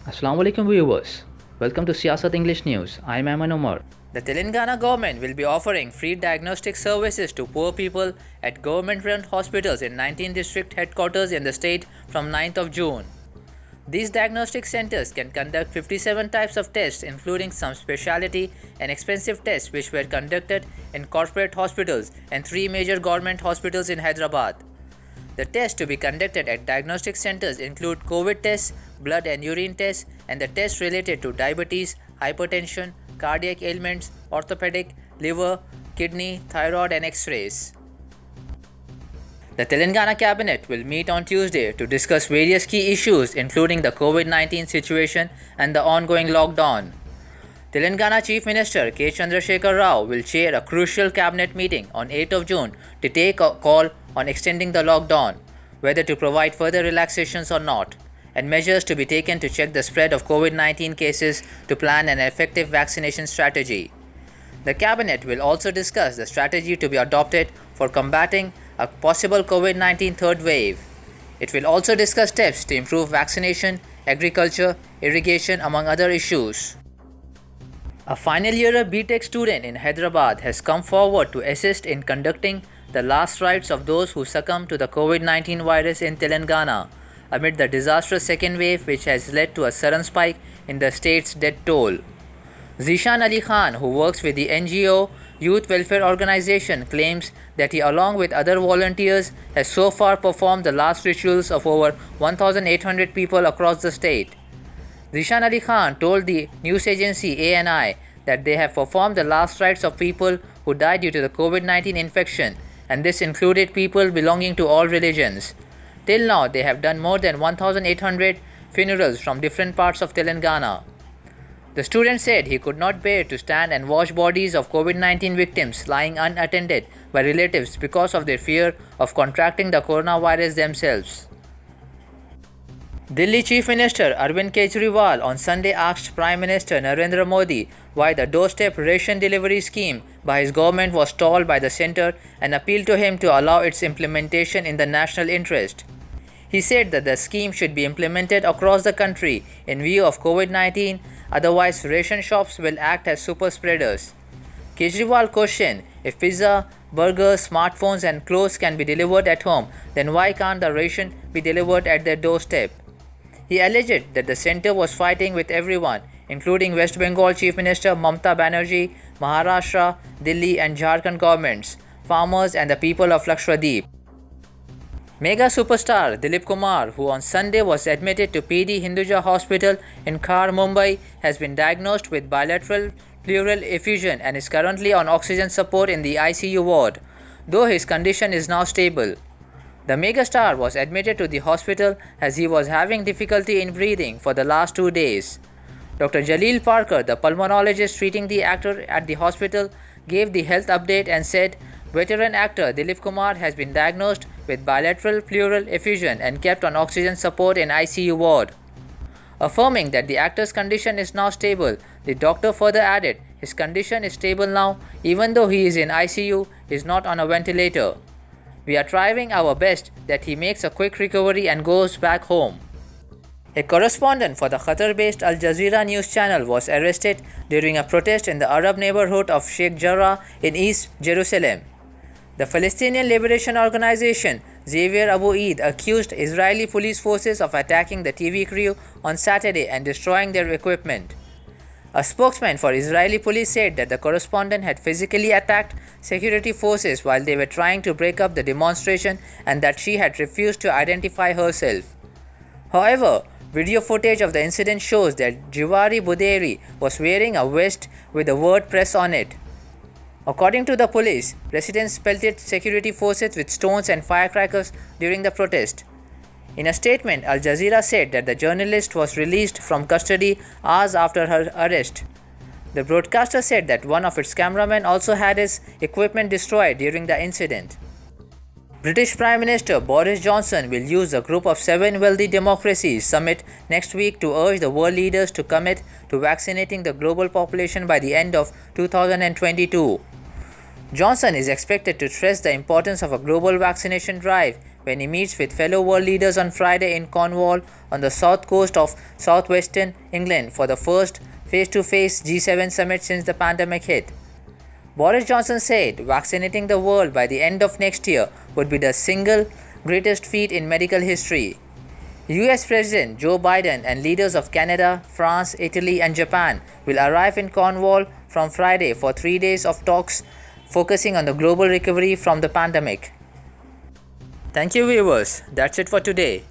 Assalamu alaikum viewers. Welcome to Siyasat English News. I am Ayman Omar. The Telangana government will be offering free diagnostic services to poor people at government-run hospitals in 19 district headquarters in the state from 9th of June. These diagnostic centers can conduct 57 types of tests, including some specialty and expensive tests which were conducted in corporate hospitals and 3 major government hospitals in Hyderabad. The tests to be conducted at diagnostic centers include COVID tests, blood and urine tests, and the tests related to diabetes, hypertension, cardiac ailments, orthopedic, liver, kidney, thyroid, and x rays. The Telangana cabinet will meet on Tuesday to discuss various key issues, including the COVID 19 situation and the ongoing lockdown. Telangana Chief Minister K. Chandrasekhar Rao will chair a crucial cabinet meeting on 8th of June to take a call on extending the lockdown, whether to provide further relaxations or not, and measures to be taken to check the spread of COVID 19 cases to plan an effective vaccination strategy. The cabinet will also discuss the strategy to be adopted for combating a possible COVID 19 third wave. It will also discuss steps to improve vaccination, agriculture, irrigation, among other issues. A final year BTech student in Hyderabad has come forward to assist in conducting the last rites of those who succumbed to the COVID 19 virus in Telangana amid the disastrous second wave, which has led to a sudden spike in the state's death toll. Zishan Ali Khan, who works with the NGO Youth Welfare Organization, claims that he, along with other volunteers, has so far performed the last rituals of over 1,800 people across the state. Zishan Ali Khan told the news agency ANI that they have performed the last rites of people who died due to the COVID 19 infection, and this included people belonging to all religions. Till now, they have done more than 1,800 funerals from different parts of Telangana. The student said he could not bear to stand and watch bodies of COVID 19 victims lying unattended by relatives because of their fear of contracting the coronavirus themselves. Delhi Chief Minister Arvind Kejriwal on Sunday asked Prime Minister Narendra Modi why the doorstep ration delivery scheme by his government was stalled by the centre and appealed to him to allow its implementation in the national interest. He said that the scheme should be implemented across the country in view of COVID 19, otherwise, ration shops will act as super spreaders. Kejriwal questioned if pizza, burgers, smartphones, and clothes can be delivered at home, then why can't the ration be delivered at their doorstep? He alleged that the centre was fighting with everyone, including West Bengal Chief Minister Mamata Banerjee, Maharashtra, Delhi, and Jharkhand governments, farmers, and the people of Lakshadweep. Mega superstar Dilip Kumar, who on Sunday was admitted to PD Hinduja Hospital in Khar, Mumbai, has been diagnosed with bilateral pleural effusion and is currently on oxygen support in the ICU ward, though his condition is now stable. The megastar was admitted to the hospital as he was having difficulty in breathing for the last 2 days. Dr. Jaleel Parker, the pulmonologist treating the actor at the hospital, gave the health update and said veteran actor Dilip Kumar has been diagnosed with bilateral pleural effusion and kept on oxygen support in ICU ward. Affirming that the actor's condition is now stable, the doctor further added his condition is stable now even though he is in ICU, he is not on a ventilator. We are trying our best that he makes a quick recovery and goes back home. A correspondent for the Qatar-based Al Jazeera news channel was arrested during a protest in the Arab neighborhood of Sheikh Jarrah in East Jerusalem. The Palestinian Liberation Organization Xavier Abu Eid accused Israeli police forces of attacking the TV crew on Saturday and destroying their equipment. A spokesman for Israeli police said that the correspondent had physically attacked security forces while they were trying to break up the demonstration and that she had refused to identify herself. However, video footage of the incident shows that Jiwari Buderi was wearing a vest with the word press on it. According to the police, residents pelted security forces with stones and firecrackers during the protest. In a statement, Al Jazeera said that the journalist was released from custody hours after her arrest. The broadcaster said that one of its cameramen also had his equipment destroyed during the incident. British Prime Minister Boris Johnson will use a Group of 7 Wealthy Democracies summit next week to urge the world leaders to commit to vaccinating the global population by the end of 2022. Johnson is expected to stress the importance of a global vaccination drive when he meets with fellow world leaders on Friday in Cornwall on the south coast of southwestern England for the first face-to-face G7 summit since the pandemic hit. Boris Johnson said vaccinating the world by the end of next year would be the single greatest feat in medical history. US President Joe Biden and leaders of Canada, France, Italy, and Japan will arrive in Cornwall from Friday for 3 days of talks focusing on the global recovery from the pandemic. Thank you, viewers. That's it for today.